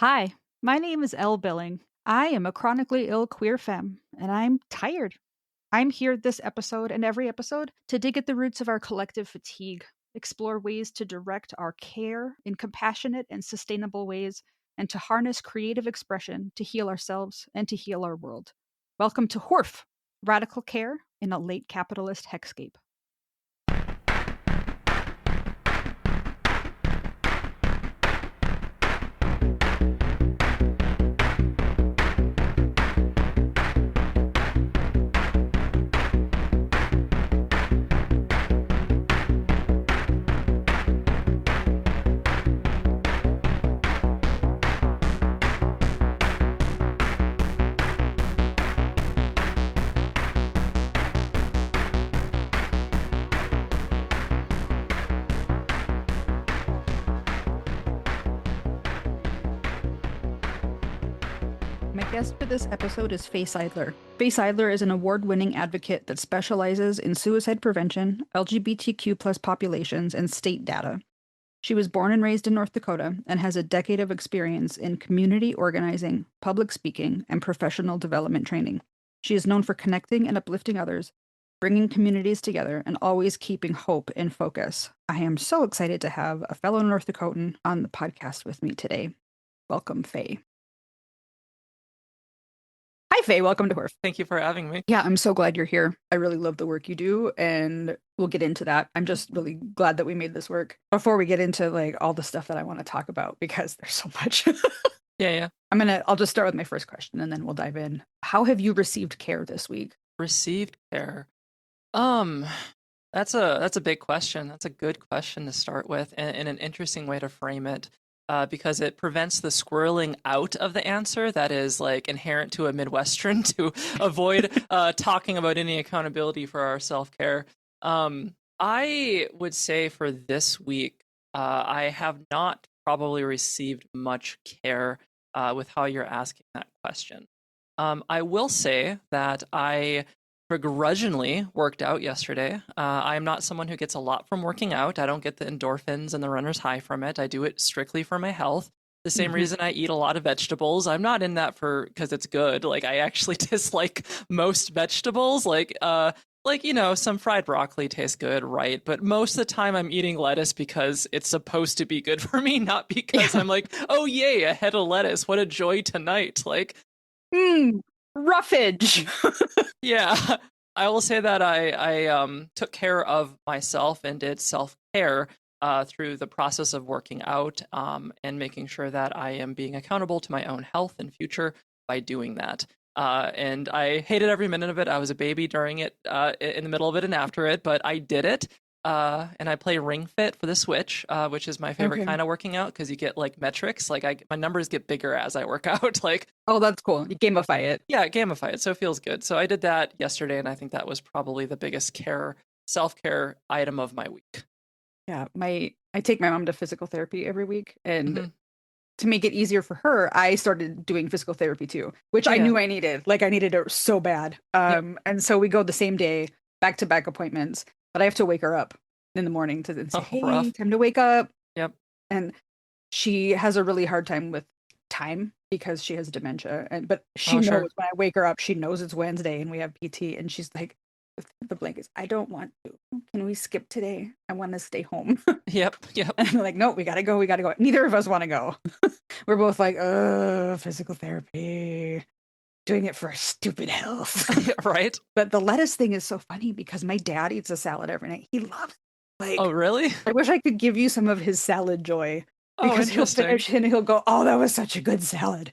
Hi, my name is Elle Billing. I am a chronically ill queer femme, and I'm tired. I'm here this episode and every episode to dig at the roots of our collective fatigue, explore ways to direct our care in compassionate and sustainable ways, and to harness creative expression to heal ourselves and to heal our world. Welcome to Hoorf, Radical Care in a Late Capitalist Hexscape. My guest for this episode is Faye Seidler. Faye Seidler is an award-winning advocate that specializes in suicide prevention, LGBTQ plus populations, and state data. She was born and raised in North Dakota and has a decade of experience in community organizing, public speaking, and professional development training. She is known for connecting and uplifting others, bringing communities together, and always keeping hope in focus. I am so excited to have a fellow North Dakotan on the podcast with me today. Welcome, Faye. Hi, Faye. Welcome to Hoorf. Thank you for having me. Yeah, I'm so glad you're here. I really love the work you do, and we'll get into that. I'm just really glad that we made this work. Before we get into like all the stuff that I want to talk about, because there's so much. Yeah. I'll just start with my first question, and then we'll dive in. How have you received care this week? Received care. That's a big question. That's a good question to start with, and an interesting way to frame it. Because it prevents the squirreling out of the answer that is like inherent to a Midwestern to avoid talking about any accountability for our self-care. I would say for this week, I have not probably received much care with how you're asking that question. I will say that I begrudgingly worked out yesterday. I am not someone who gets a lot from working out. I don't get the endorphins and the runner's high from it. I do it strictly for my health. The same reason I eat a lot of vegetables. I'm not in that because it's good. Like I actually dislike most vegetables. Like some fried broccoli tastes good, right? But most of the time I'm eating lettuce because it's supposed to be good for me, not because I'm like, oh yay, a head of lettuce. What a joy tonight. Like roughage. Yeah, I will say that I took care of myself and did self-care through the process of working out and making sure that I am being accountable to my own health and future by doing that. And I hated every minute of it. I was a baby during it, in the middle of it, and after it, but I did it. And I play Ring Fit for the Switch, which is my favorite kind of working out because you get like metrics. Like my numbers get bigger as I work out. Like, oh, that's cool. You gamify it. Yeah, gamify it. So it feels good. So I did that yesterday, and I think that was probably the biggest self-care item of my week. Yeah, I take my mom to physical therapy every week, and to make it easier for her, I started doing physical therapy too, which I knew I needed. Like I needed it so bad. And so we go the same day, back-to-back appointments. But I have to wake her up in the morning to say, hey, rough. Time to wake up. Yep. And she has a really hard time with time because she has dementia. But she knows when I wake her up, she knows it's Wednesday and we have PT. And she's like, the blankets, I don't want to. Can we skip today? I want to stay home. Yep. And I'm like, no, we got to go. Neither of us want to go. We're both like, physical therapy. Doing it for our stupid health. Right. But the lettuce thing is so funny because my dad eats a salad every night. He loves it. Like, oh, really? I wish I could give you some of his salad joy. Because he'll finish and he'll go, oh, that was such a good salad.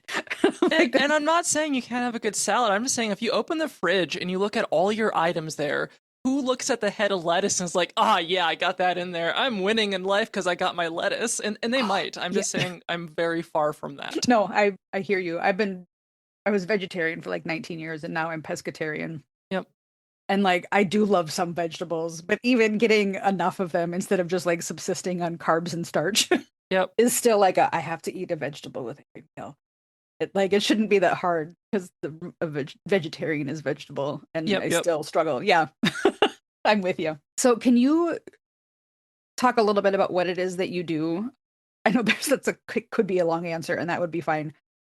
And I'm not saying you can't have a good salad. I'm just saying if you open the fridge and you look at all your items there, who looks at the head of lettuce and is like, yeah, I got that in there. I'm winning in life because I got my lettuce. And they might. I'm just saying I'm very far from that. No, I hear you. I was vegetarian for like 19 years and now I'm pescatarian. Yep. And like, I do love some vegetables, but even getting enough of them instead of just like subsisting on carbs and starch is still like I have to eat a vegetable with every meal. It shouldn't be that hard because a vegetarian is vegetable and I still struggle. Yeah, I'm with you. So can you talk a little bit about what it is that you do I know could be a long answer, and that would be fine.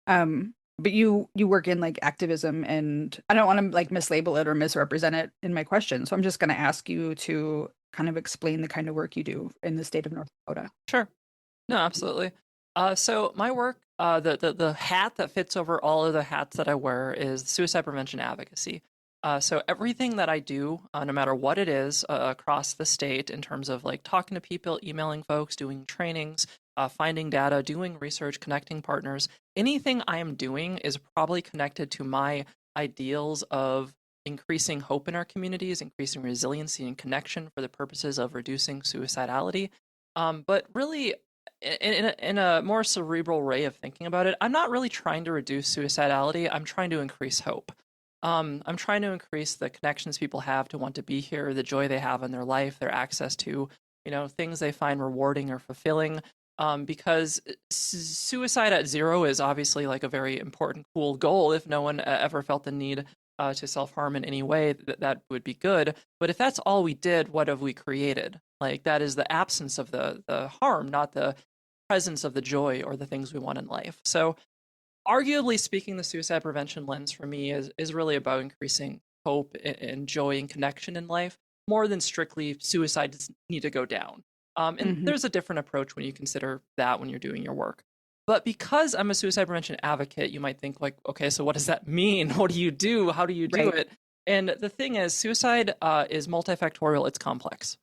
But you work in like activism, and I don't want to like mislabel it or misrepresent it in my question. So I'm just going to ask you to kind of explain the kind of work you do in the state of North Dakota. Sure. No, absolutely. So my work, the hat that fits over all of the hats that I wear is suicide prevention advocacy. So everything that I do, no matter what it is, across the state, in terms of like talking to people, emailing folks, doing trainings, finding data, doing research, connecting partners, anything I am doing is probably connected to my ideals of increasing hope in our communities, increasing resiliency and connection for the purposes of reducing suicidality. But really, in a more cerebral way of thinking about it, I'm not really trying to reduce suicidality. I'm trying to increase hope. I'm trying to increase the connections people have to want to be here, the joy they have in their life, their access to, things they find rewarding or fulfilling. Because suicide at zero is obviously like a very important, cool goal. If no one ever felt the need to self-harm in any way, that would be good. But if that's all we did, what have we created? Like, that is the absence of the harm, not the presence of the joy or the things we want in life. So arguably speaking, the suicide prevention lens for me is really about increasing hope and joy and connection in life more than strictly suicides need to go down. And Hmm. there's a different approach when you consider that when you're doing your work. But because I'm a suicide prevention advocate, you might think like, okay, so what does that mean? What do you do? How do you do Right. it? And the thing is, suicide is multifactorial. It's complex.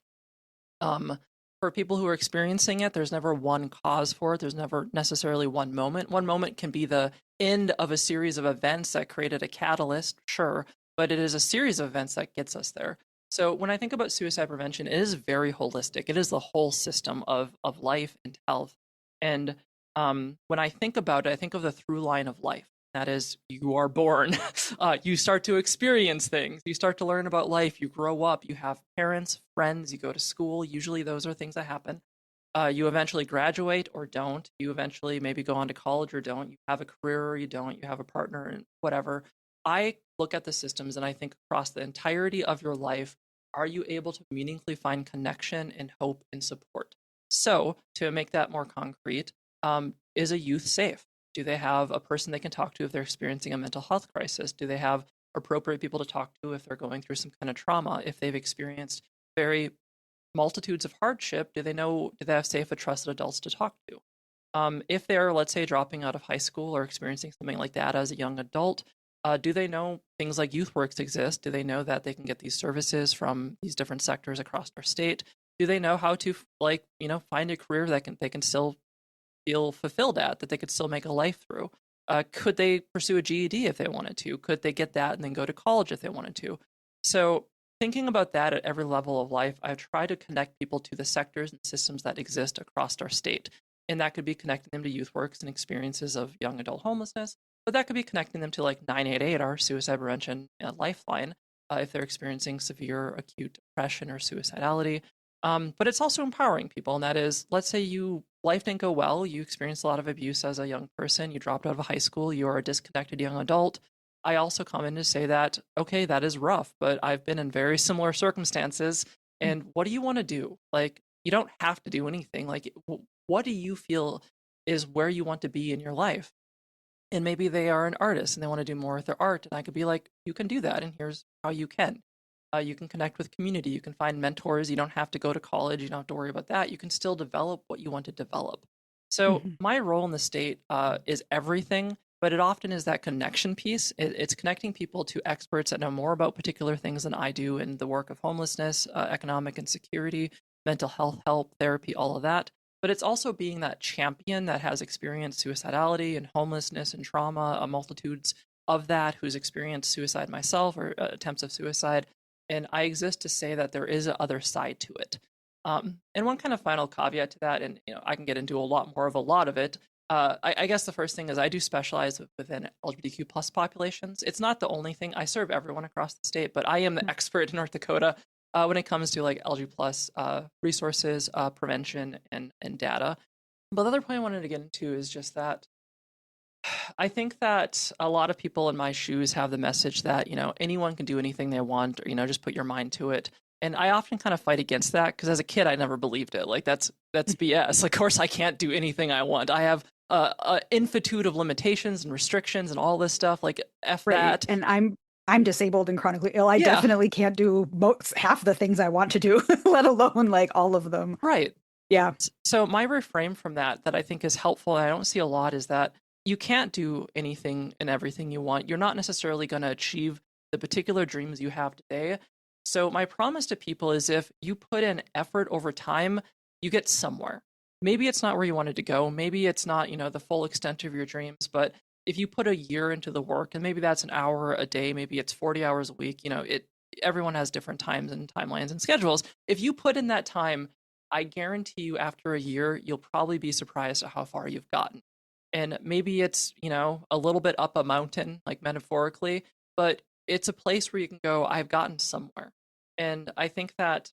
Um, for people who are experiencing it, there's never one cause for it. There's never necessarily one moment. One moment can be the end of a series of events that created a catalyst, sure, but it is a series of events that gets us there. So when I think about suicide prevention, it is very holistic. It is the whole system of life and health. And when I think about it, I think of the through line of life. That is, you are born, you start to experience things, you start to learn about life, you grow up, you have parents, friends, you go to school. Usually those are things that happen. You eventually graduate or don't. You eventually maybe go on to college or don't. You have a career or you don't. You have a partner and whatever. I look at the systems and I think across the entirety of your life, are you able to meaningfully find connection and hope and support? So, to make that more concrete, is a youth safe? Do they have a person they can talk to if they're experiencing a mental health crisis? Do they have appropriate people to talk to if they're going through some kind of trauma? If they've experienced very multitudes of hardship, do they have safe and trusted adults to talk to? If they're, let's say, dropping out of high school or experiencing something like that as a young adult, do they know things like youth works exist? Do they know that they can get these services from these different sectors across our state? Do they know how to find a career that they can still feel fulfilled at, that they could still make a life through? Could they pursue a GED if they wanted to? Could they get that and then go to college if they wanted to? So thinking about that at every level of life, I try to connect people to the sectors and systems that exist across our state. And that could be connecting them to youth works and experiences of young adult homelessness, but that could be connecting them to like 988, our suicide prevention lifeline, if they're experiencing severe acute depression or suicidality. But it's also empowering people, and that is, let's say life didn't go well, you experienced a lot of abuse as a young person, you dropped out of high school, you are a disconnected young adult. I also come in to say that, okay, that is rough, but I've been in very similar circumstances. And what do you want to do? Like, you don't have to do anything. Like, what do you feel is where you want to be in your life? And maybe they are an artist and they want to do more with their art. And I could be like, you can do that. And here's how you can. You can connect with community. You can find mentors. You don't have to go to college. You don't have to worry about that. You can still develop what you want to develop. So Hmm. my role in the state is everything, but it often is that connection piece. It's connecting people to experts that know more about particular things than I do in the work of homelessness, economic insecurity, mental health help, therapy, all of that. But it's also being that champion that has experienced suicidality and homelessness and trauma, multitudes of that, who's experienced suicide myself or attempts of suicide. And I exist to say that there is a other side to it. And one kind of final caveat to that, and I can get into a lot more of a lot of it. I guess the first thing is I do specialize within LGBTQ plus populations. It's not the only thing. I serve everyone across the state, but I am the expert in North Dakota when it comes to like LG plus resources, prevention, and data. But the other point I wanted to get into is just that I think that a lot of people in my shoes have the message that anyone can do anything they want, or just put your mind to it. And I often kind of fight against that because as a kid, I never believed it. Like that's BS. Of course, I can't do anything I want. I have a infitude of limitations and restrictions and all this stuff. Like F that. And I'm disabled and chronically ill. I Yeah. definitely can't do half the things I want to do, let alone like all of them. Right. Yeah. So my reframe from that I think is helpful, and I don't see a lot, is that you can't do anything and everything you want. You're not necessarily going to achieve the particular dreams you have today. So my promise to people is if you put in effort over time, you get somewhere. Maybe it's not where you wanted to go. Maybe it's not, the full extent of your dreams, but if you put a year into the work, and maybe that's an hour a day, maybe it's 40 hours a week, everyone has different times and timelines and schedules. If you put in that time, I guarantee you after a year, you'll probably be surprised at how far you've gotten. And maybe it's, a little bit up a mountain, like metaphorically, but it's a place where you can go, I've gotten somewhere. And I think that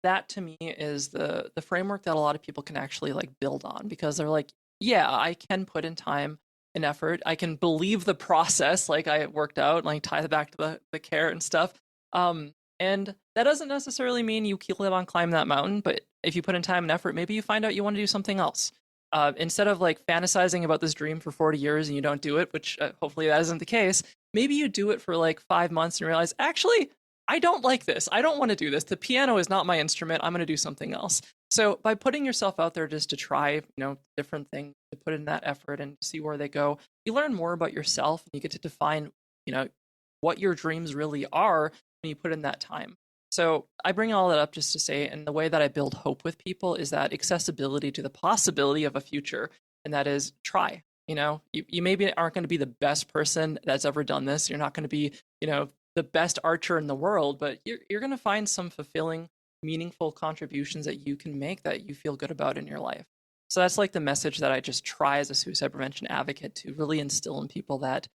to me is the framework that a lot of people can actually like build on, because they're like, yeah, I can put in time and effort. I can believe the process, like I worked out, like tie it back to the carrot and stuff. And that doesn't necessarily mean you keep on climbing that mountain, but if you put in time and effort, maybe you find out you want to do something else. Instead of like fantasizing about this dream for 40 years and you don't do it, which hopefully that isn't the case, maybe you do it for like 5 months and realize, actually, I don't like this. I don't want to do this. The piano is not my instrument. I'm going to do something else. So by putting yourself out there just to try, different things, to put in that effort and see where they go, you learn more about yourself and you get to define, what your dreams really are when you put in that time. So I bring all that up just to say, and the way that I build hope with people is that accessibility to the possibility of a future, and that is try. You maybe aren't going to be the best person that's ever done this. You're not going to be, the best archer in the world, but you're going to find some fulfilling, meaningful contributions that you can make that you feel good about in your life. So that's like the message that I just try as a suicide prevention advocate to really instill in people, that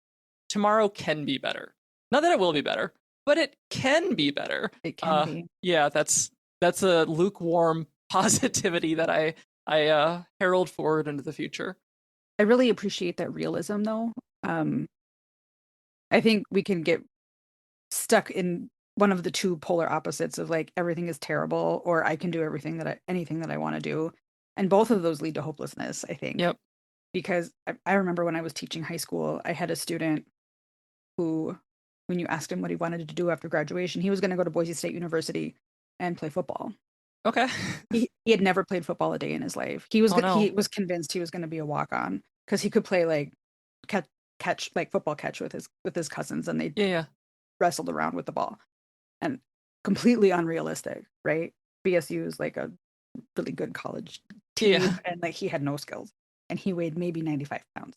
tomorrow can be better. Not that it will be better, but it can be better. It can be. Yeah, that's a lukewarm positivity that I herald forward into the future. I really appreciate that realism, though. I think we can get stuck in one of the two polar opposites of like everything is terrible or I can do anything that I want to do, and both of those lead to hopelessness, I think. Yep. Because I remember when I was teaching high school, I had a student who, when you asked him what he wanted to do after graduation, he was going to go to Boise State University and play football. Okay. He had never played football a day in his life. He was convinced he was going to be a walk-on because he could play like catch like football catch with his cousins, and they wrestled around with the ball. And completely unrealistic, right? BSU is like a really good college team, and like he had no skills, and he weighed maybe 95 pounds.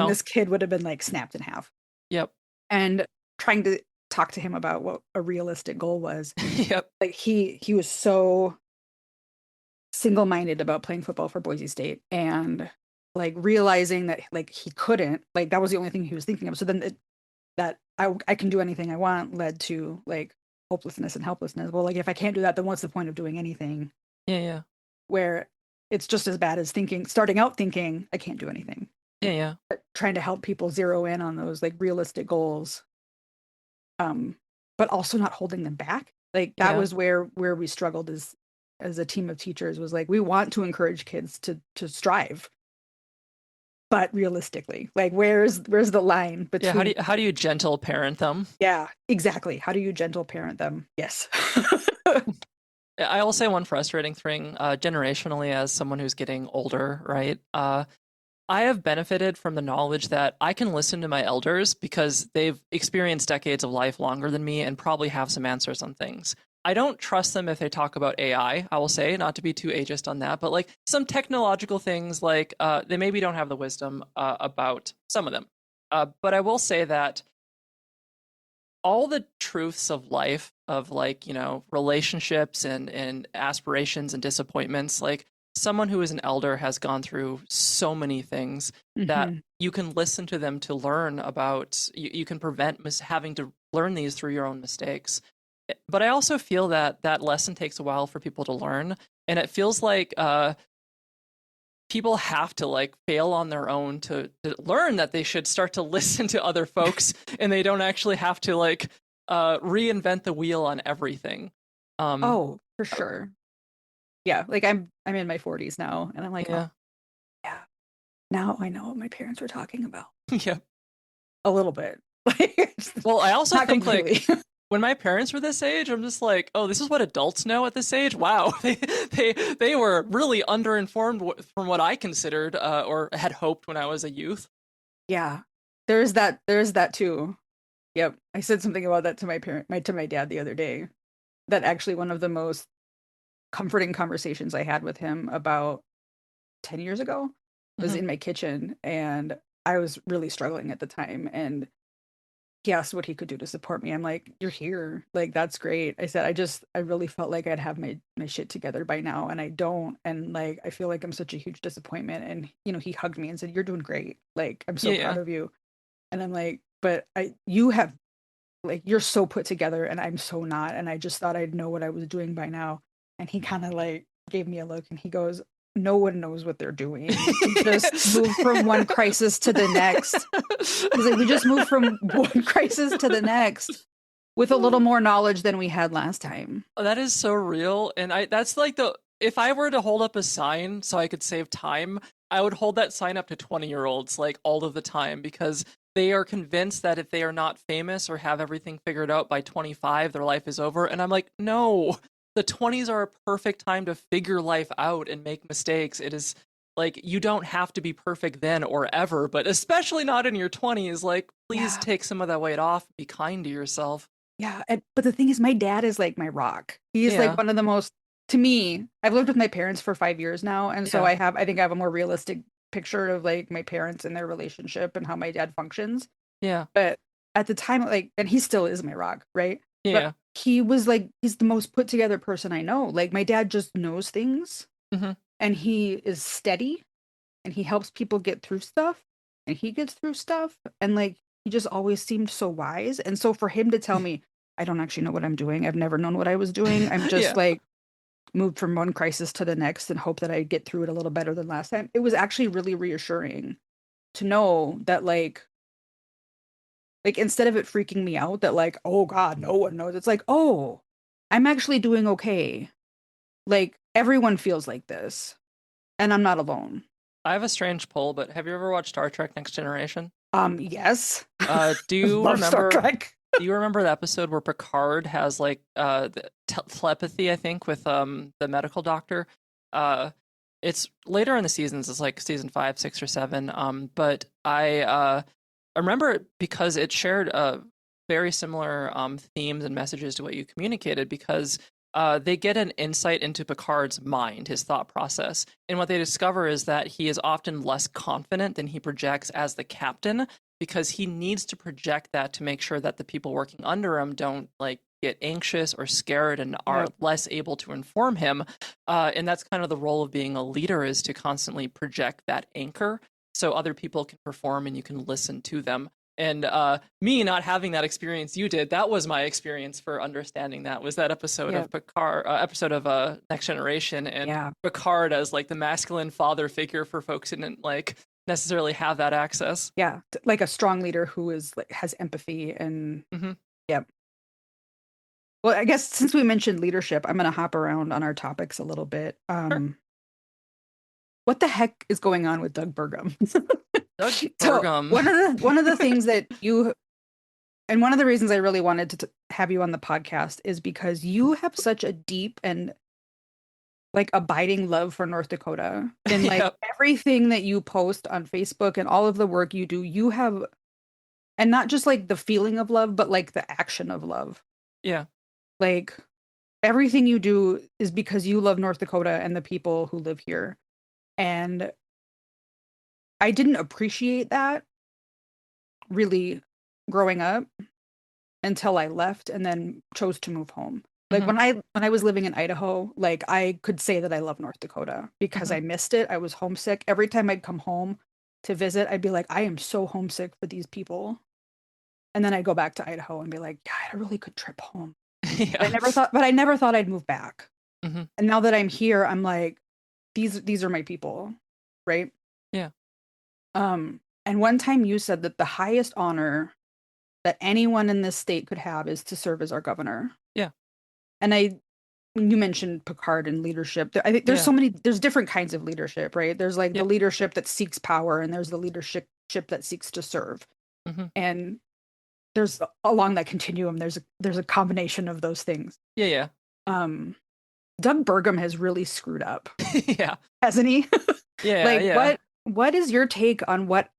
This kid would have been like snapped in half. Yep. And trying to talk to him about what a realistic goal was. Yep. Like he was so single-minded about playing football for Boise State, and like realizing that like he couldn't, like that was the only thing he was thinking of. So then that I can do anything I want led to like hopelessness and helplessness. Well, like if I can't do that, then what's the point of doing anything? Yeah. Where it's just as bad as starting out thinking I can't do anything. Yeah. But trying to help people zero in on those like realistic goals. But also not holding them back. Like that was where we struggled as a team of teachers, was like, we want to encourage kids to strive. But realistically, like where's the line between? Yeah, how do you gentle parent them? Yeah, exactly. How do you gentle parent them? Yes. I will say one frustrating thing, generationally, as someone who's getting older, right? I have benefited from the knowledge that I can listen to my elders because they've experienced decades of life longer than me and probably have some answers on things. I don't trust them if they talk about AI, I will say, not to be too ageist on that, but like some technological things, like they maybe don't have the wisdom about some of them. But I will say that all the truths of life, of like, relationships and aspirations and disappointments, like someone who is an elder has gone through so many things that you can listen to them to learn about, you can prevent having to learn these through your own mistakes. But I also feel that that lesson takes a while for people to learn. And it feels like people have to like fail on their own to learn that they should start to listen to other folks and they don't actually have to like reinvent the wheel on everything. Oh, for sure. Yeah, like I'm in my 40s now, and I'm like, oh Yeah. yeah, now I know what my parents were talking about Yeah. a little bit, like Well, I also not think like completely. when my parents were this age, I'm just like, oh, this is what adults know at this age. Wow, they were really underinformed from what I considered or had hoped when I was a youth. Yeah, there's that. There's that too. Yep, I said something about that to my dad the other day. That actually one of the most comforting conversations I had with him about 10 years ago was Hmm. in my kitchen, and I was really struggling at the time, and he asked what he could do to support me. I'm like, "You're here. Like, that's great." I said, I really felt like I'd have my shit together by now, and I don't. And like, I feel like I'm such a huge disappointment." And he hugged me and said, "You're doing great. Like, I'm so Yeah, proud yeah. of you." And I'm like, "But you have like you're so put together, and I'm so not. And I just thought I'd know what I was doing by now." And he kind of like gave me a look, and he goes, "No one knows what they're doing. We just move from one crisis to the next." He's like, "We just moved from one crisis to the next with a little more knowledge than we had last time." Oh, that is so real. And that's like the if I were to hold up a sign so I could save time, I would hold that sign up to 20-year-olds like all of the time because they are convinced that if they are not famous or have everything figured out by 25, their life is over. And I'm like, no, the 20s are a perfect time to figure life out and make mistakes. It is like you don't have to be perfect then or ever, but especially not in your 20s. Like, please Yeah. take some of that weight off. Be kind to yourself. Yeah, but the thing is, my dad is like my rock. He's like Yeah. one of the most, to me, I've lived with my parents for 5 years now, and so Yeah. I think I have a more realistic picture of like my parents and their relationship and how my dad functions. Yeah. But at the time, like, and he still is my rock, right? But Yeah. he was like, he's the most put together person I know. Like, my dad just knows things, Hmm. and he is steady, and he helps people get through stuff, and he gets through stuff, and like he just always seemed so wise. And so for him to tell me, "I don't actually know what I'm doing. I've never known what I was doing. I'm just Yeah. like moved from one crisis to the next and hope that I get through it a little better than last time." It was actually really reassuring to know that like instead of it freaking me out that like, "Oh God, no one knows." It's like, "Oh, I'm actually doing okay. Like everyone feels like this, and I'm not alone." I have a strange poll, but have you ever watched Star Trek Next Generation? Yes. Do I you love Star remember Trek. do you remember the episode where Picard has like the telepathy, I think, with the medical doctor? Uh it's later in the seasons, it's like season 5, 6 or 7. But I remember it because it shared very similar themes and messages to what you communicated because they get an insight into Picard's mind, his thought process. And what they discover is that he is often less confident than he projects as the captain because he needs to project that to make sure that the people working under him don't like get anxious or scared and are Yep. less able to inform him. And that's kind of the role of being a leader is to constantly project that anchor so other people can perform and you can listen to them. And me not having that experience you did, that was my experience for understanding that was that episode of Yep. Picard, episode of Next Generation, and Yeah. Picard as like the masculine father figure for folks who didn't like necessarily have that access. Yeah. Like a strong leader who is like has empathy and Hmm. yep. Well, I guess since we mentioned leadership, I'm gonna hop around on our topics a little bit. Sure. What the heck is going on with Doug Burgum? Doug So Burgum. one of the things that you and one of the reasons I really wanted to have you on the podcast is because you have such a deep and like abiding love for North Dakota. And like Yep. everything that you post on Facebook and all of the work you do, you have, and not just like the feeling of love, but like the action of love. Yeah. Like everything you do is because you love North Dakota and the people who live here. And I didn't appreciate that really growing up until I left and then chose to move home. Like Hmm. when I was living in Idaho, like I could say that I love North Dakota because Hmm. I missed it. I was homesick. Every time I'd come home to visit, I'd be like, I am so homesick for these people. And then I'd go back to Idaho and be like, yeah, I had a really good trip home. Yeah. But I never thought I'd move back. Hmm. And now that I'm here, I'm like, these are my people, right? Yeah. And one time you said that the highest honor that anyone in this state could have is to serve as our governor. Yeah. And when you mentioned Picard and leadership, I think Yeah. there's different kinds of leadership, right? There's like the Yep. leadership that seeks power, and there's the leadership that seeks to serve. Hmm. And there's along that continuum, there's a combination of those things. Yeah. Yeah. Um, Doug Burgum has really screwed up, Yeah. hasn't he? Yeah. Like Yeah. what is your take on what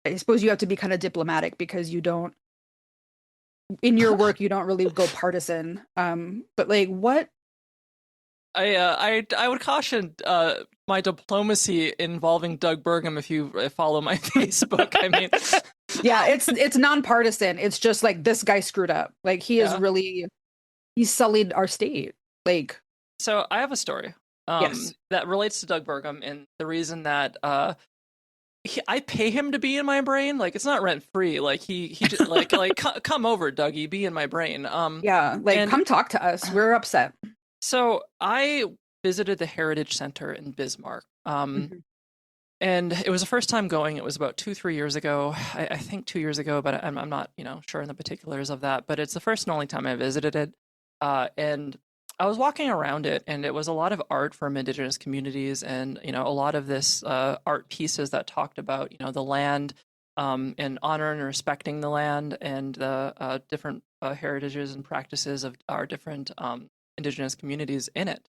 I suppose you have to be kind of diplomatic because you don't in your work you don't really go partisan. But like what I would caution my diplomacy involving Doug Burgum if you follow my Facebook. I mean, yeah, it's nonpartisan. It's just like this guy screwed up. Like he is yeah. really he sullied our state. Like So I have a story yes. that relates to Doug Burgum, and the reason that I pay him to be in my brain. Like it's not rent free. Like he just come over, Dougie, be in my brain. Yeah, like And come talk to us. We're upset. so I visited the Heritage Center in Bismarck. Mhm. And it was the first time going. It was about 2-3 years ago. I think 2 years ago, but I'm not sure in the particulars of that. But it's the first and only time I visited it. And I was walking around it, and it was a lot of art from indigenous communities, and a lot of this art pieces that talked about the land, and honoring and respecting the land, and the different heritages and practices of our different indigenous communities in it.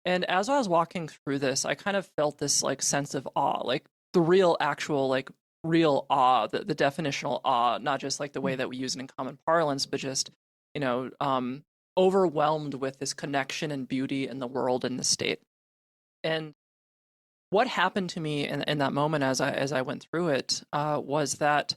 And as I was walking through this, I kind of felt this like sense of awe, like the real, actual, like real awe, the definitional awe, not just like the way that we use it in common parlance, but just, you know, um, overwhelmed with this connection and beauty in the world and the state. And what happened to me in that moment as I went through it was that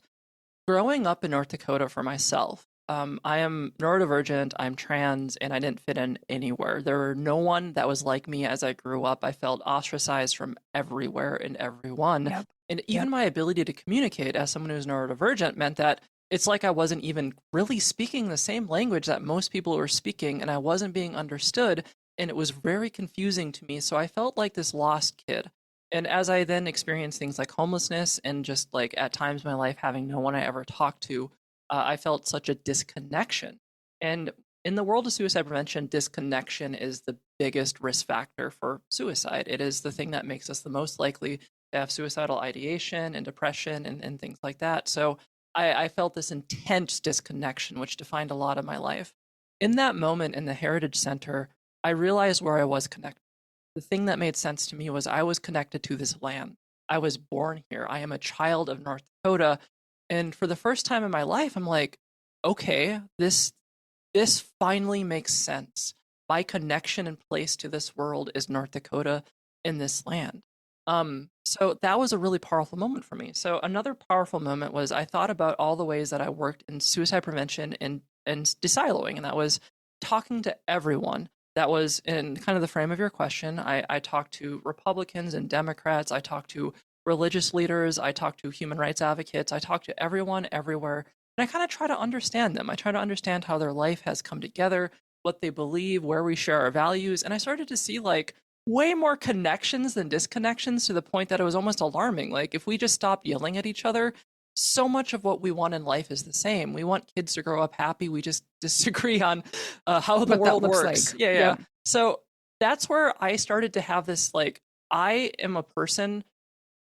growing up in North Dakota for myself, I am neurodivergent, I'm trans, and I didn't fit in anywhere. There were no one that was like me as I grew up. I felt ostracized from everywhere and everyone. Yep. And Yep. even my ability to communicate as someone who's neurodivergent meant that it's like I wasn't even really speaking the same language that most people were speaking, and I wasn't being understood. And it was very confusing to me. So I felt like this lost kid. And as I then experienced things like homelessness and just like at times in my life having no one I ever talked to, I felt such a disconnection. And in the world of suicide prevention, disconnection is the biggest risk factor for suicide. It is the thing that makes us the most likely to have suicidal ideation and depression and things like that. So I felt this intense disconnection, which defined a lot of my life. In that moment in the Heritage Center, I realized where I was connected. The thing that made sense to me was I was connected to this land. I was born here. I am a child of North Dakota. And for the first time in my life, I'm like, okay, this finally makes sense. My connection and place to this world is North Dakota in this land. So that was a really powerful moment for me. So another powerful moment was I thought about all the ways that I worked in suicide prevention and desiloing, and that was talking to everyone. That was in kind of the frame of your question. I talked to Republicans and Democrats. I talked to religious leaders. I talked to human rights advocates. I talked to everyone, everywhere. And I kind of try to understand them. I try to understand how their life has come together, what they believe, where we share our values. And I started to see like way more connections than disconnections, to the point that it was almost alarming. Like if we just stopped yelling at each other, so much of what we want in life is the same. We want kids to grow up happy. We just disagree on how the What that world looks works. like. Yeah, yeah. Yeah. So that's where I started to have this like, I am a person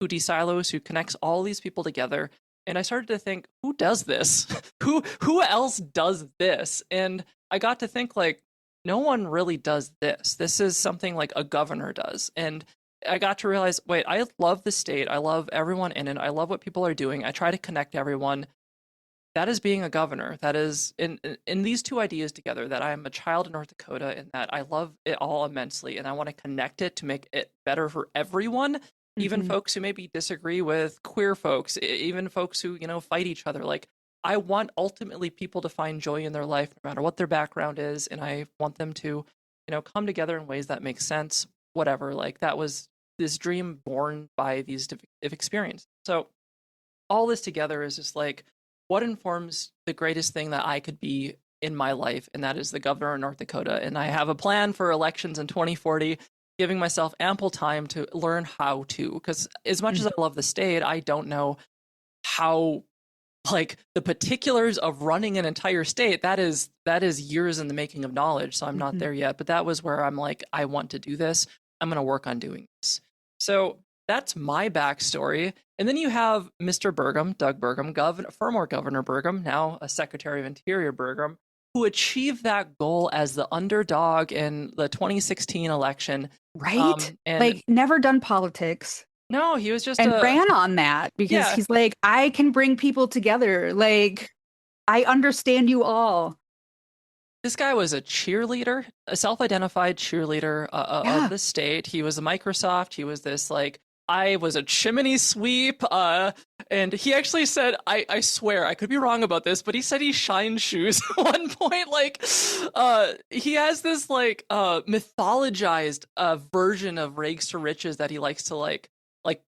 who desilos, who connects all these people together. And I started to think, who does this? who else does this? And I got to think like, no one really does this. This is something like a governor does. And I got to realize, wait, I love the state. I love everyone in it. I love what people are doing. I try to connect everyone. That is being a governor. That is in these two ideas together, that I am a child in North Dakota and that I love it all immensely. And I want to connect it to make it better for everyone, even Mhm. folks who maybe disagree with queer folks, even folks who, fight each other. Like, I want ultimately people to find joy in their life, no matter what their background is. And I want them to, come together in ways that make sense, whatever. Like, that was this dream born by these experiences. So all this together is just like, what informs the greatest thing that I could be in my life, and that is the governor of North Dakota. And I have a plan for elections in 2040, giving myself ample time to learn how to, because as much as I love the state, I don't know how like the particulars of running an entire state, that is years in the making of knowledge. So I'm not there yet, but that was where I'm like, I want to do this. I'm going to work on doing this. So that's my backstory. And then you have Mr. Burgum, Doug Burgum, former Governor Burgum, now a Secretary of Interior Burgum, who achieved that goal as the underdog in the 2016 election. Right? And like, never done politics. No, he was just and ran on that because he's like, I can bring people together. Like, I understand you all. This guy was a cheerleader, a self-identified cheerleader of the state. He was a Microsoft. He was this like, I was a chimney sweep. And he actually said, I swear, I could be wrong about this, but he said he shined shoes at one point. Like, he has this like mythologized version of rags to riches that he likes to like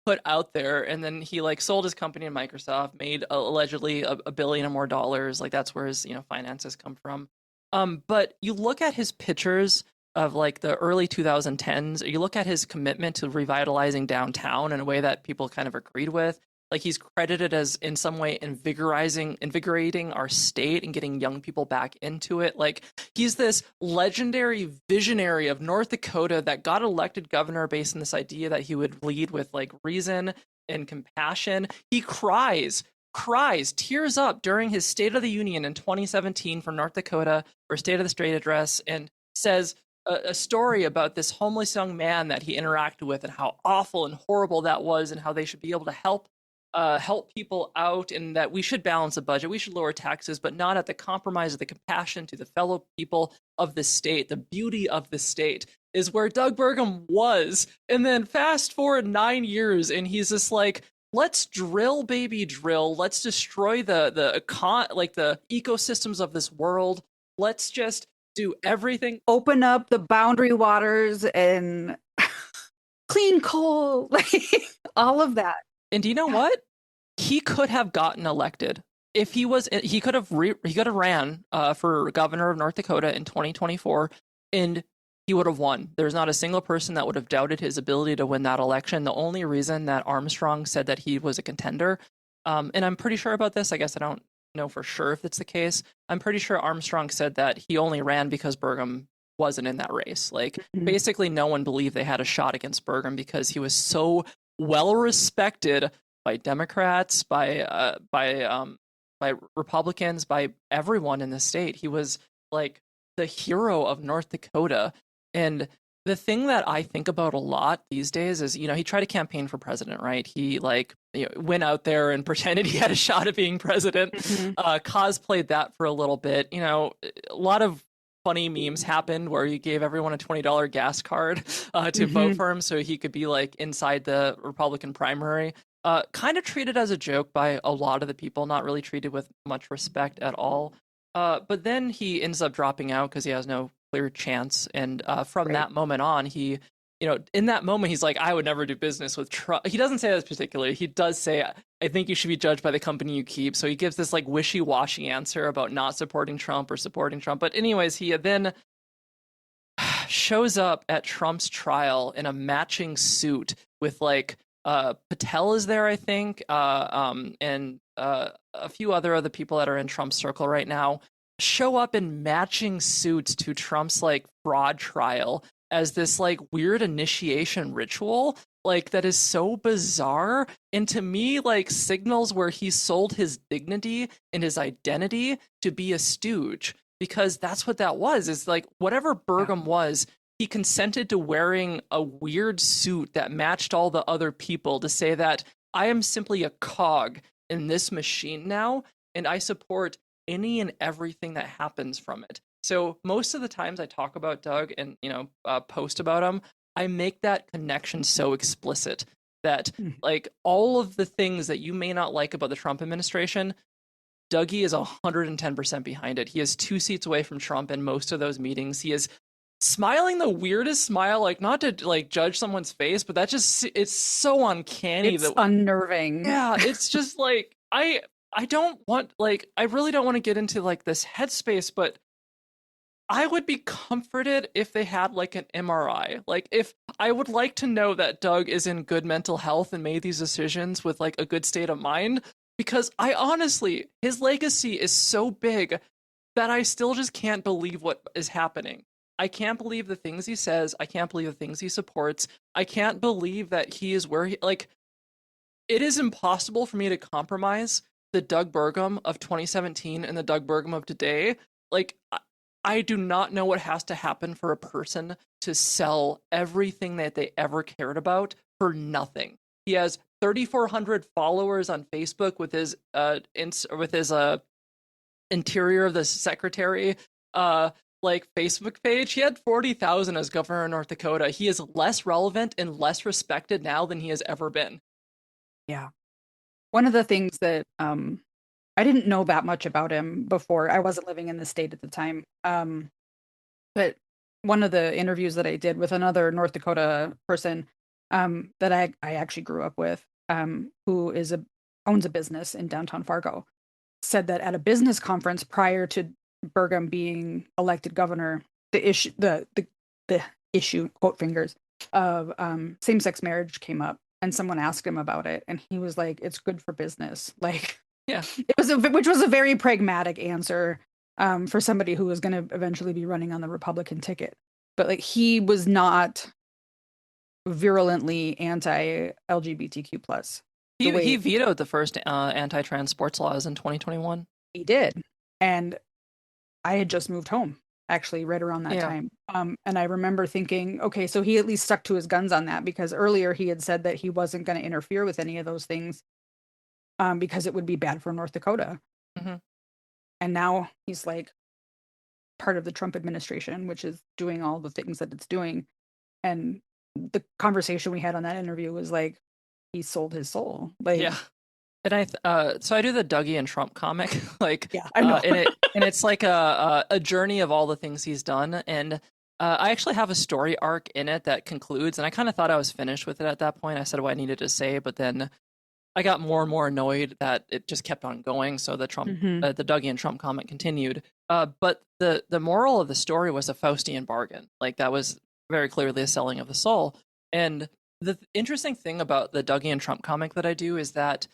put out there. And then he like sold his company to Microsoft, made allegedly a billion or more dollars. Like that's where his, finances come from. But you look at his pictures of like the early 2010s, you look at his commitment to revitalizing downtown in a way that people kind of agreed with. Like he's credited as in some way invigorating our state and getting young people back into it. Like he's this legendary visionary of North Dakota that got elected governor based on this idea that he would lead with like reason and compassion. He cries, tears up during his State of the Union in 2017 for North Dakota, or State of the State address, and says a story about this homeless young man that he interacted with and how awful and horrible that was, and how they should be able to help people out, and that we should balance the budget, we should lower taxes, but not at the compromise of the compassion to the fellow people of the state. The beauty of the state is where Doug Burgum was. And then fast forward 9 years, and he's just like, let's drill, baby, drill. Let's destroy the ecosystems of this world. Let's just do everything. Open up the boundary waters and clean coal, like all of that. And do you know what? He could have gotten elected if he was. He could have ran for governor of North Dakota in 2024, and he would have won. There's not a single person that would have doubted his ability to win that election. The only reason that Armstrong said that he was a contender, and I'm pretty sure about this, I guess I don't know for sure if it's the case. I'm pretty sure Armstrong said that he only ran because Burgum wasn't in that race. Like basically no one believed they had a shot against Burgum because he was so well respected by Democrats, by Republicans, by everyone in the state. He was like the hero of North Dakota. And the thing that I think about a lot these days is, he tried to campaign for president, right? He went out there and pretended he had a shot at being president, cosplayed that for a little bit. A lot of funny memes happened where he gave everyone a $20 gas card to vote for him so he could be like inside the Republican primary. Kind of treated as a joke by a lot of the people, not really treated with much respect at all. But then he ends up dropping out because he has no clear chance. And from that moment on, he, in that moment, he's like, I would never do business with Trump. He doesn't say this particularly. He does say, I think you should be judged by the company you keep. So he gives this like wishy-washy answer about not supporting Trump or supporting Trump. But anyways, he then shows up at Trump's trial in a matching suit with like Patel is there, I think, and a few other people that are in Trump's circle right now show up in matching suits to Trump's like fraud trial as this like weird initiation ritual, like that is so bizarre, and to me like signals where he sold his dignity and his identity to be a stooge, because that's what that was. Is like whatever Burgum was, he consented to wearing a weird suit that matched all the other people to say that I am simply a cog in this machine now, and I support any and everything that happens from it. So most of the times I talk about Doug and, post about him, I make that connection so explicit that like all of the things that you may not like about the Trump administration, Dougie is 110% behind it. He is 2 seats away from Trump in most of those meetings. He is smiling the weirdest smile, like not to like judge someone's face, but it's so uncanny. It's unnerving. Yeah, it's just like, I don't want, like, I really don't want to get into like this headspace, but I would be comforted if they had like an MRI. Like if I would like to know that Doug is in good mental health and made these decisions with like a good state of mind, because I honestly, his legacy is so big that I still just can't believe what is happening. I can't believe the things he says. I can't believe the things he supports. I can't believe that he is where he, like, it is impossible for me to compromise the Doug Burgum of 2017 and the Doug Burgum of today. Like, I do not know what has to happen for a person to sell everything that they ever cared about for nothing. He has 3,400 followers on Facebook with his interior of the secretary like Facebook page. He had 40,000 as governor of North Dakota. He is less relevant and less respected now than he has ever been. Yeah. One of the things that I didn't know that much about him before. I wasn't living in the state at the time. But one of the interviews that I did with another North Dakota person that I actually grew up with, who owns a business in downtown Fargo, said that at a business conference prior to Burgum being elected governor, the issue, quote fingers, of same-sex marriage came up, and someone asked him about it, and he was like, "It's good for business." Like, Yeah. which was a very pragmatic answer for somebody who was going to eventually be running on the Republican ticket. But like, he was not virulently anti-LGBTQ plus. He vetoed the first anti-trans sports laws in 2021. He did, and I had just moved home actually right around that time. And I remember thinking, okay, so he at least stuck to his guns on that, because earlier he had said that he wasn't going to interfere with any of those things because it would be bad for North Dakota. Mm-hmm. And now he's like part of the Trump administration, which is doing all the things that it's doing. And the conversation we had on that interview was like, he sold his soul. Like, yeah. And so I do the Dougie and Trump comic, like, yeah, I know. and it's like a journey of all the things he's done. And I actually have a story arc in it that concludes, and I kind of thought I was finished with it at that point. I said what I needed to say, but then I got more and more annoyed that it just kept on going. So the Dougie and Trump comic continued. But the moral of the story was a Faustian bargain. Like, that was very clearly a selling of the soul. And the interesting thing about the Dougie and Trump comic that I do is that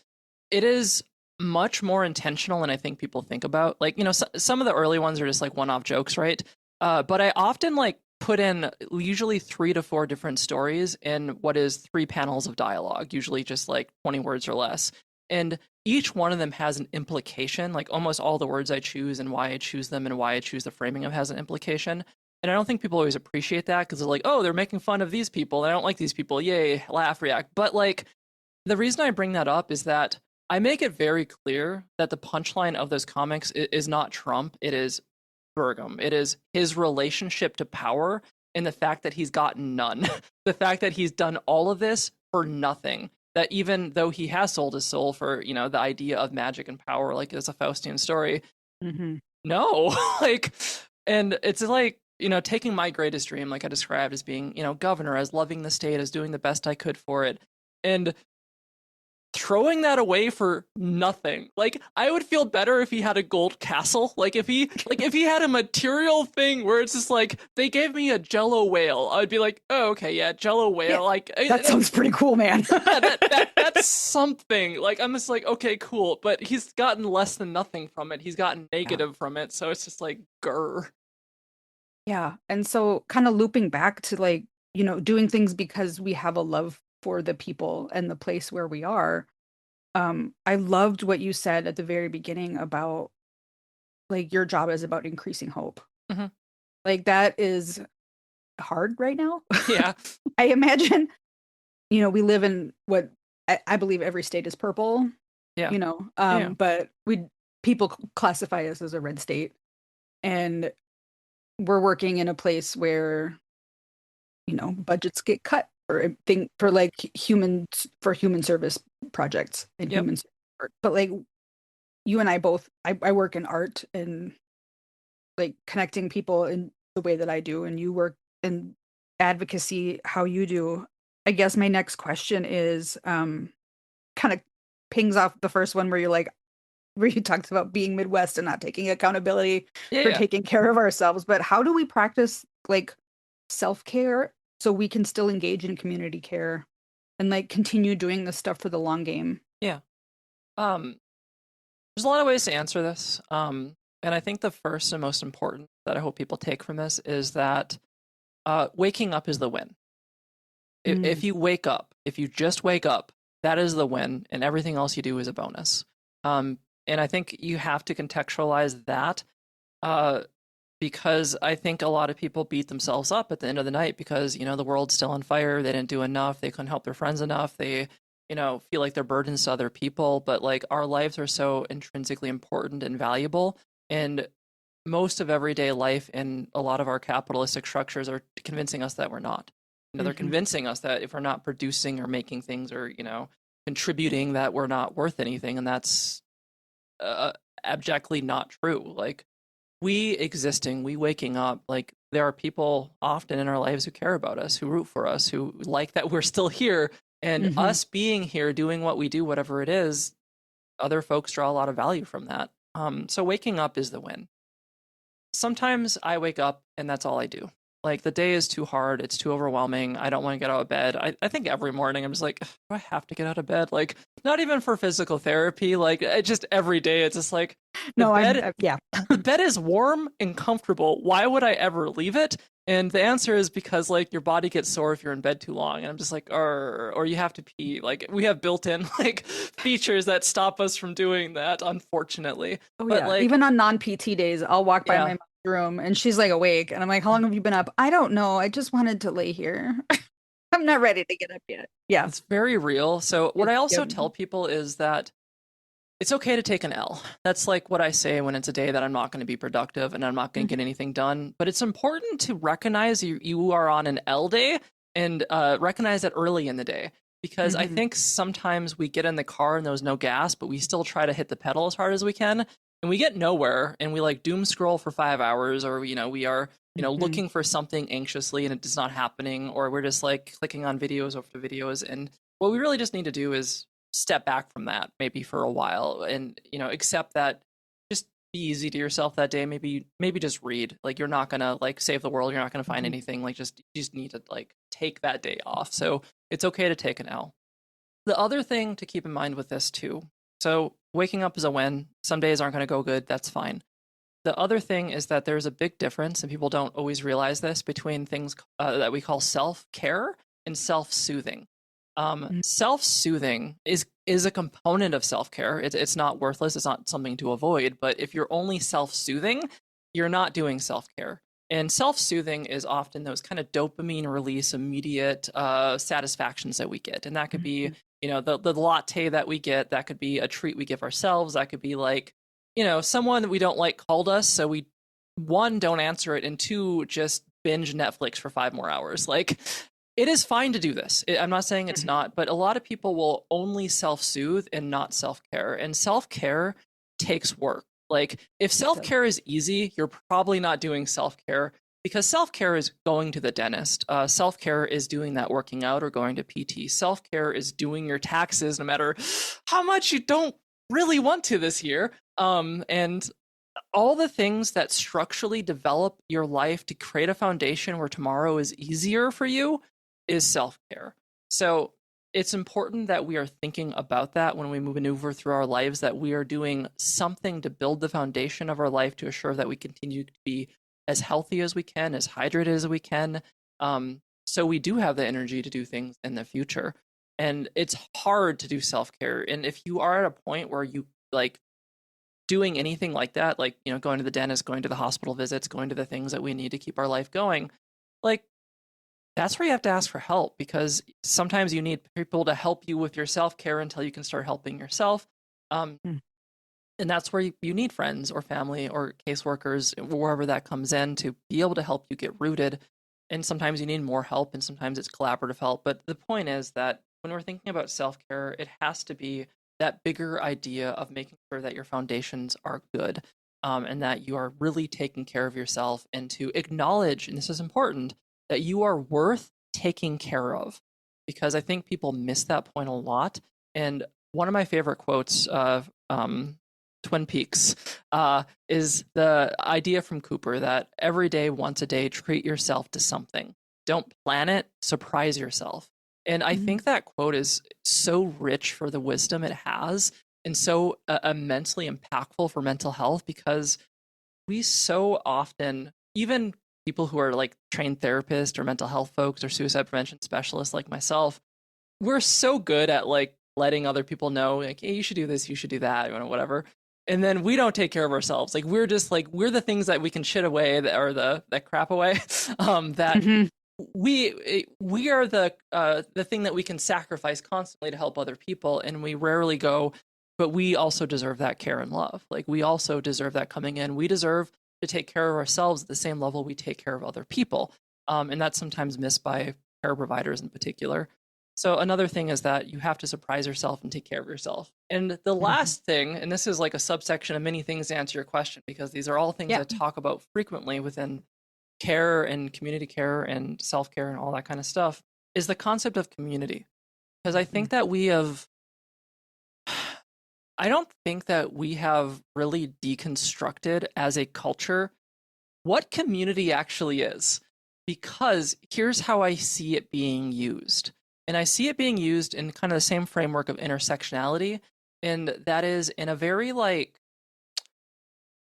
it is much more intentional than I think people think about. Like, some of the early ones are just like one-off jokes, right? But I often like put in usually 3 to 4 different stories in what is 3 panels of dialogue, usually just like 20 words or less. And each one of them has an implication. Like, almost all the words I choose and why I choose them and why I choose the framing of has an implication. And I don't think people always appreciate that, because they're like, oh, they're making fun of these people. I don't like these people. Yay, laugh, react. But like, the reason I bring that up is that I make it very clear that the punchline of those comics is not Trump. It is Burgum. It is his relationship to power and the fact that he's gotten none. The fact that he's done all of this for nothing. That even though he has sold his soul for, the idea of magic and power, like it's a Faustian story, no. Like, and it's like, taking my greatest dream, like I described, as being, governor, as loving the state, as doing the best I could for it, and throwing that away for nothing. Like, I would feel better if he had a gold castle. Like, if he had a material thing where it's just like, they gave me a Jello whale, I would be like, oh, okay, yeah, Jello whale. Yeah, like, that sounds pretty cool, man. Yeah, that's something. Like, I'm just like, okay, cool. But he's gotten less than nothing from it. He's gotten negative from it. So it's just like, grr. Yeah. And so kind of looping back to like, doing things because we have a love for the people and the place where we are. I loved what you said at the very beginning about like your job is about increasing hope. Mm-hmm. Like, that is hard right now. Yeah. I imagine, we live in what I believe every state is purple. Yeah. But people classify us as a red state, and we're working in a place where, budgets get cut for like human service projects and human support. But like, you and I both, I work in art and like connecting people in the way that I do, and you work in advocacy how you do. I guess my next question is kind of pings off the first one where you talked about being Midwest and not taking accountability for taking care of ourselves. But how do we practice like self-care so we can still engage in community care and like continue doing this stuff for the long game? Yeah. There's a lot of ways to answer this. And I think the first and most important that I hope people take from this is that waking up is the win. If you wake up, if you just wake up, that is the win, and everything else you do is a bonus. And I think you have to contextualize that because I think a lot of people beat themselves up at the end of the night because, the world's still on fire. They didn't do enough. They couldn't help their friends enough. They, feel like they're burdens to other people. But like our lives are so intrinsically important and valuable. And most of everyday life in a lot of our capitalistic structures are convincing us that we're not. They're convincing us that if we're not producing or making things or, contributing, that we're not worth anything. And that's abjectly not true. Like we existing, we waking up, like there are people often in our lives who care about us, who root for us, who like that we're still here. And us being here, doing what we do, whatever it is, other folks draw a lot of value from that. So waking up is the win. Sometimes I wake up and that's all I do. Like the day is too hard. It's too overwhelming. I don't want to get out of bed. I think every morning I'm just like, do I have to get out of bed? Like not even for physical therapy. Like just every day. It's just like the bed is warm and comfortable. Why would I ever leave it? And the answer is because like your body gets sore if you're in bed too long. And I'm just like, or you have to pee. Like we have built-in like features that stop us from doing that, unfortunately. But like even on non-PT days, I'll walk by my room and she's like awake and I'm like, how long have you been up? I don't know, I just wanted to lay here. I'm not ready to get up yet. It's very real. So what I also tell people is that it's okay to take an L. That's like what I say when it's a day that I'm not going to be productive and I'm not going to get anything done. But it's important to recognize you are on an L day and recognize that early in the day. Because I think sometimes we get in the car and there's no gas, but we still try to hit the pedal as hard as we can. And we get nowhere and we like doom scroll for 5 hours or, we are, looking for something anxiously and it's not happening, or we're just like clicking on videos after videos. And what we really just need to do is step back from that maybe for a while and, accept that just be easy to yourself that day. Maybe just read. Like you're not going to like save the world. You're not going to find anything. Like you just need to like take that day off. So it's okay to take an L. The other thing to keep in mind with this too, so waking up is a win. Some days aren't going to go good. That's fine. The other thing is that there's a big difference, and people don't always realize this, between things that we call self-care and self-soothing. Self-soothing is a component of self-care. It's not worthless. It's not something to avoid. But if you're only self-soothing, you're not doing self-care. And self-soothing is often those kind of dopamine release, immediate satisfactions that we get. And that could be, the latte that we get. That could be a treat we give ourselves. That could be like, someone that we don't like called us. So we, one, don't answer it. And two, just binge Netflix for 5 more hours. Like it is fine to do this. I'm not saying it's not, but a lot of people will only self-soothe and not self-care. And self-care takes work. Like if self-care is easy, you're probably not doing self-care, because self-care is going to the dentist. Self-care is doing that working out or going to PT. Self-care is doing your taxes no matter how much you don't really want to this year. And all the things that structurally develop your life to create a foundation where tomorrow is easier for you is self-care. So it's important that we are thinking about that when we maneuver through our lives, that we are doing something to build the foundation of our life to assure that we continue to be as healthy as we can, as hydrated as we can. So we do have the energy to do things in the future. And it's hard to do self-care. And if you are at a point where you like doing anything like that, like, going to the dentist, going to the hospital visits, going to the things that we need to keep our life going, like, that's where you have to ask for help, because sometimes you need people to help you with your self-care until you can start helping yourself. And that's where you need friends or family or caseworkers, wherever that comes in, to be able to help you get rooted. And sometimes you need more help, and sometimes it's collaborative help. But the point is that when we're thinking about self-care, it has to be that bigger idea of making sure that your foundations are good, and that you are really taking care of yourself, and to acknowledge, and this is important, that you are worth taking care of, because I think people miss that point a lot. And one of my favorite quotes of Twin Peaks is the idea from Cooper that every day, once a day, treat yourself to something. Don't plan it, surprise yourself. And I think that quote is so rich for the wisdom it has. and so immensely impactful for mental health, because we so often, even people who are like trained therapists or mental health folks or suicide prevention specialists like myself, we're so good at like letting other people know, like, hey, you should do this, you should do that, whatever. And then we don't take care of ourselves. Like we're just like, we're the things that we can shit away or that crap away. That Mhm. we are the thing that we can sacrifice constantly to help other people, and we rarely go, but we also deserve that care and love. Like we also deserve that coming in. We deserve to take care of ourselves at the same level we take care of other people. And that's sometimes missed by care providers in particular. So another thing is that you have to surprise yourself and take care of yourself. And the last thing, and this is like a subsection of many things to answer your question, because these are all things Yeah. I talk about frequently within care and community care and self-care and all that kind of stuff, is the concept of community. Because I think that I don't think that we have really deconstructed as a culture what community actually is. Because here's how I see it being used. And I see it being used in kind of the same framework of intersectionality. And that is in a very like,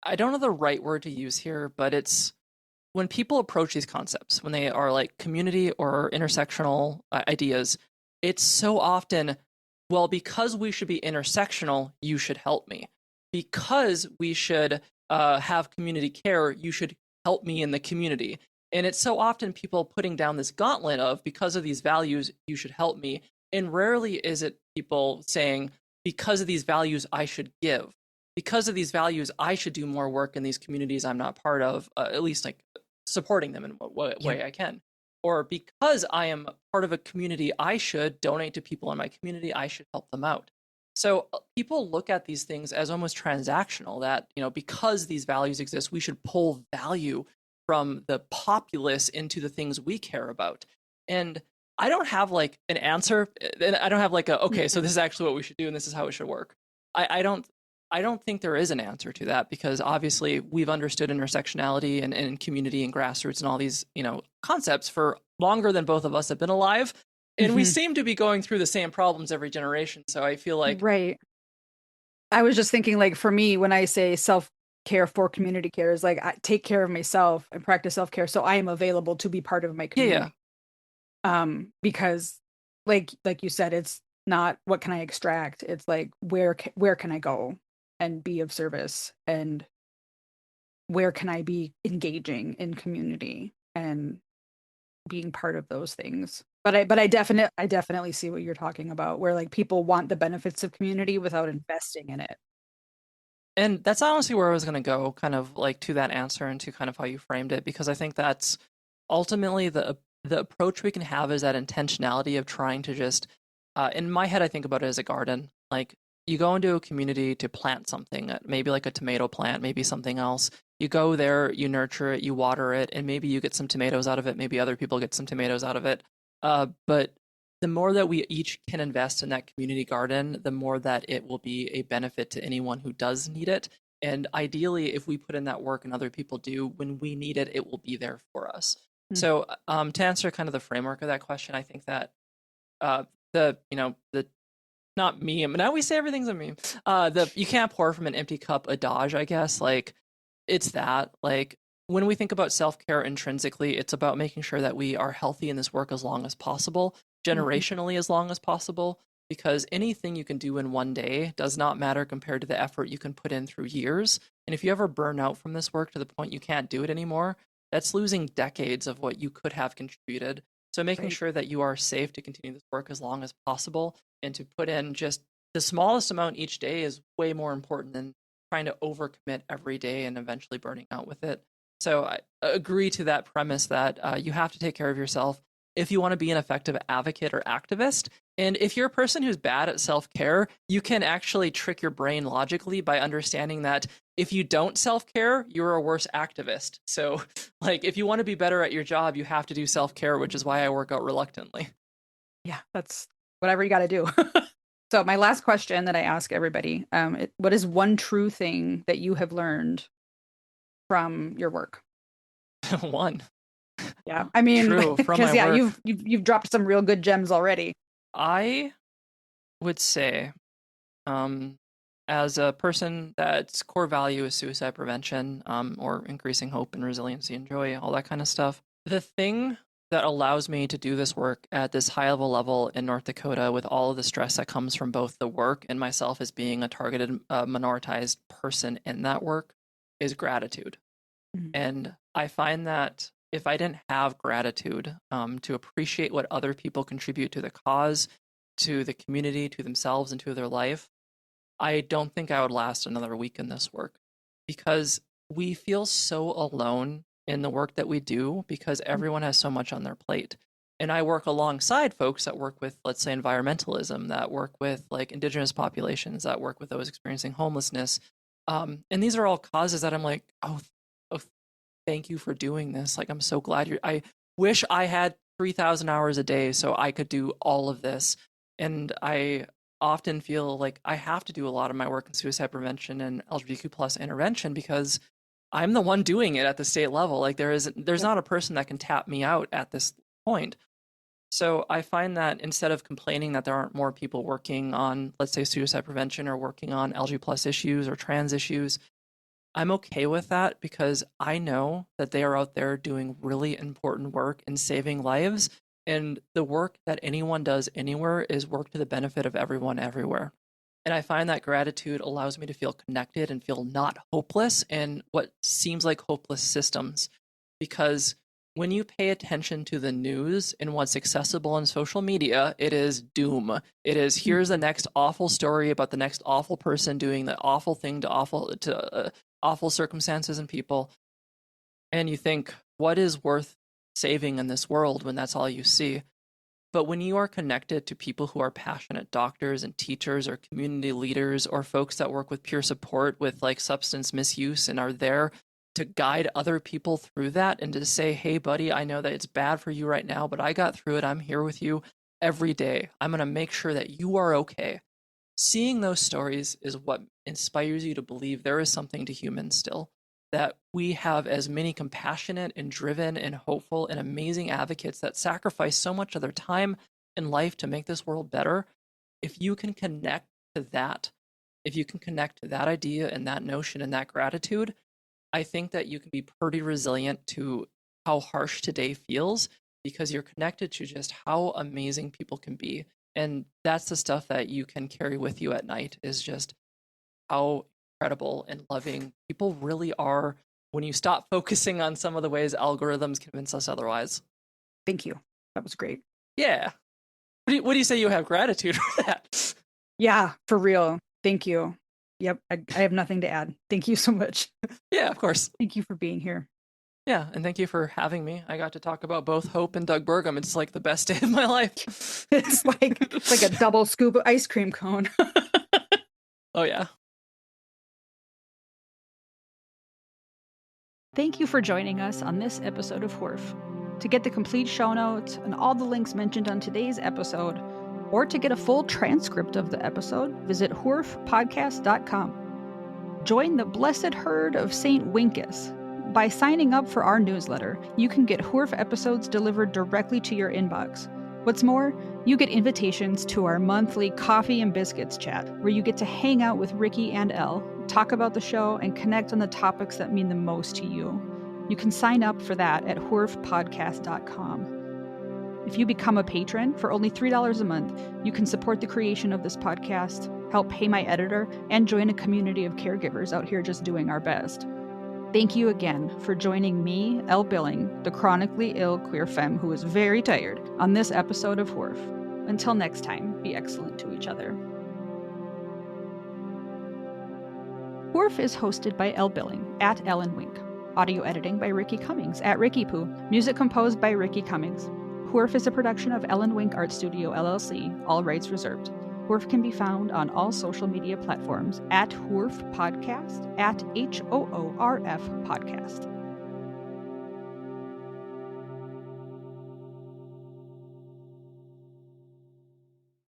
I don't know the right word to use here, but it's when people approach these concepts, when they are like community or intersectional ideas, it's so often, well, because we should be intersectional, you should help me. Because we should have community care, you should help me in the community. And it's so often people putting down this gauntlet of, because of these values, you should help me. And rarely is it people saying, because of these values, I should give. Because of these values, I should do more work in these communities I'm not part of, at least like supporting them in what way I can. Or because I am part of a community, I should donate to people in my community, I should help them out. So people look at these things as almost transactional, that, because these values exist, we should pull value from the populace into the things we care about. And I don't have like an answer, and I don't have like okay, so this is actually what we should do and this is how it should work. I don't think there is an answer to that, because obviously we've understood intersectionality and community and grassroots and all these, concepts for longer than both of us have been alive. And we seem to be going through the same problems every generation. So I feel like, Right. I was just thinking, like, for me, when I say self-care for community care, is like I take care of myself and practice self-care so I am available to be part of my yeah. community. Because like you said, it's not what can I extract? It's like where can I go and be of service, and where can I be engaging in community and being part of those things. But I definitely see what you're talking about, where like people want the benefits of community without investing in it. And that's honestly where I was going to go, kind of like to that answer and to kind of how you framed it, because I think that's ultimately the approach we can have, is that intentionality of trying to just, in my head, I think about it as a garden. Like you go into a community to plant something, maybe like a tomato plant, maybe something else. You go there, you nurture it, you water it, and maybe you get some tomatoes out of it. Maybe other people get some tomatoes out of it. But the more that we each can invest in that community garden, the more that it will be a benefit to anyone who does need it. And ideally, if we put in that work and other people do, when we need it, it will be there for us. Mm. So to answer kind of the framework of that question, I think that the not meme. Now we say everything's a meme. The you can't pour from an empty cup adage, I guess. Like it's that. Like when we think about self-care intrinsically, it's about making sure that we are healthy in this work as long as possible, generationally as long as possible, because anything you can do in one day does not matter compared to the effort you can put in through years. And if you ever burn out from this work to the point you can't do it anymore, that's losing decades of what you could have contributed. So making Right. sure that you are safe to continue this work as long as possible, and to put in just the smallest amount each day, is way more important than trying to overcommit every day and eventually burning out with it. So I agree to that premise that you have to take care of yourself if you want to be an effective advocate or activist. And if you're a person who's bad at self-care, you can actually trick your brain logically by understanding that if you don't self-care, you're a worse activist. So like if you want to be better at your job, you have to do self-care, which is why I work out reluctantly. Yeah, that's whatever you got to do. So my last question that I ask everybody, what is one true thing that you have learned from your work? One. Yeah, I mean, True, from because my yeah, work. you've dropped some real good gems already. I would say, um, as a person that's core value is suicide prevention, or increasing hope and resiliency and joy, all that kind of stuff. The thing that allows me to do this work at this high level in North Dakota with all of the stress that comes from both the work and myself as being a targeted, minoritized person in that work is gratitude. Mm-hmm. And I find that if I didn't have gratitude to appreciate what other people contribute to the cause, to the community, to themselves, and to their life, I don't think I would last another week in this work, because we feel so alone in the work that we do because everyone has so much on their plate. And I work alongside folks that work with, let's say, environmentalism, that work with like indigenous populations, that work with those experiencing homelessness. And these are all causes that I'm like, oh, thank you for doing this. Like, I'm so glad I wish I had 3,000 hours a day so I could do all of this. And I often feel like I have to do a lot of my work in suicide prevention and LGBTQ plus intervention because I'm the one doing it at the state level. Like there's not a person that can tap me out at this point. So I find that instead of complaining that there aren't more people working on, let's say, suicide prevention or working on LG plus issues or trans issues, I'm okay with that because I know that they are out there doing really important work and saving lives. And the work that anyone does anywhere is work to the benefit of everyone everywhere. And I find that gratitude allows me to feel connected and feel not hopeless in what seems like hopeless systems. Because when you pay attention to the news and what's accessible on social media, it is doom. It is, here's the next awful story about the next awful person doing the awful thing to awful circumstances and people. And you think, what is worth saving in this world when that's all you see? But when you are connected to people who are passionate doctors and teachers or community leaders or folks that work with peer support with like substance misuse and are there to guide other people through that and to say, hey, buddy, I know that it's bad for you right now, but I got through it. I'm here with you every day. I'm going to make sure that you are okay. Seeing those stories is what inspires you to believe there is something to humans still, that we have as many compassionate and driven and hopeful and amazing advocates that sacrifice so much of their time and life to make this world better. If you can connect to that, if you can connect to that idea and that notion and that gratitude, I think that you can be pretty resilient to how harsh today feels because you're connected to just how amazing people can be. And that's the stuff that you can carry with you at night, is just how incredible and loving people really are when you stop focusing on some of the ways algorithms convince us otherwise. Thank you. That was great. Yeah. What do you say you have gratitude for that? Yeah, for real. Thank you. Yep. I have nothing to add. Thank you so much. Yeah, of course. Thank you for being here. Yeah, and thank you for having me. I got to talk about both Hope and Doug Burgum. It's like the best day of my life. It's like a double scoop of ice cream cone. Oh, yeah. Thank you for joining us on this episode of Hoorf. To get the complete show notes and all the links mentioned on today's episode, or to get a full transcript of the episode, visit hoorfpodcast.com. Join the blessed herd of St. Winkus. By signing up for our newsletter, you can get Hoorf episodes delivered directly to your inbox. What's more, you get invitations to our monthly Coffee and Biscuits Chat, where you get to hang out with Ricki and Elle, talk about the show, and connect on the topics that mean the most to you. You can sign up for that at hoorfpodcast.com. If you become a patron for only $3 a month, you can support the creation of this podcast, help pay my editor, and join a community of caregivers out here just doing our best. Thank you again for joining me, Elle Billing, the chronically ill queer femme who is very tired, on this episode of Hoorf. Until next time, be excellent to each other. Hoorf is hosted by Elle Billing at Elle and Wink. Audio editing by Ricki Cummings at Ricki Poo. Music composed by Ricki Cummings. Hoorf is a production of Elle and Wink Art Studio LLC, all rights reserved. Hoorf can be found on all social media platforms at Hoorf Podcast, at HOORF Podcast.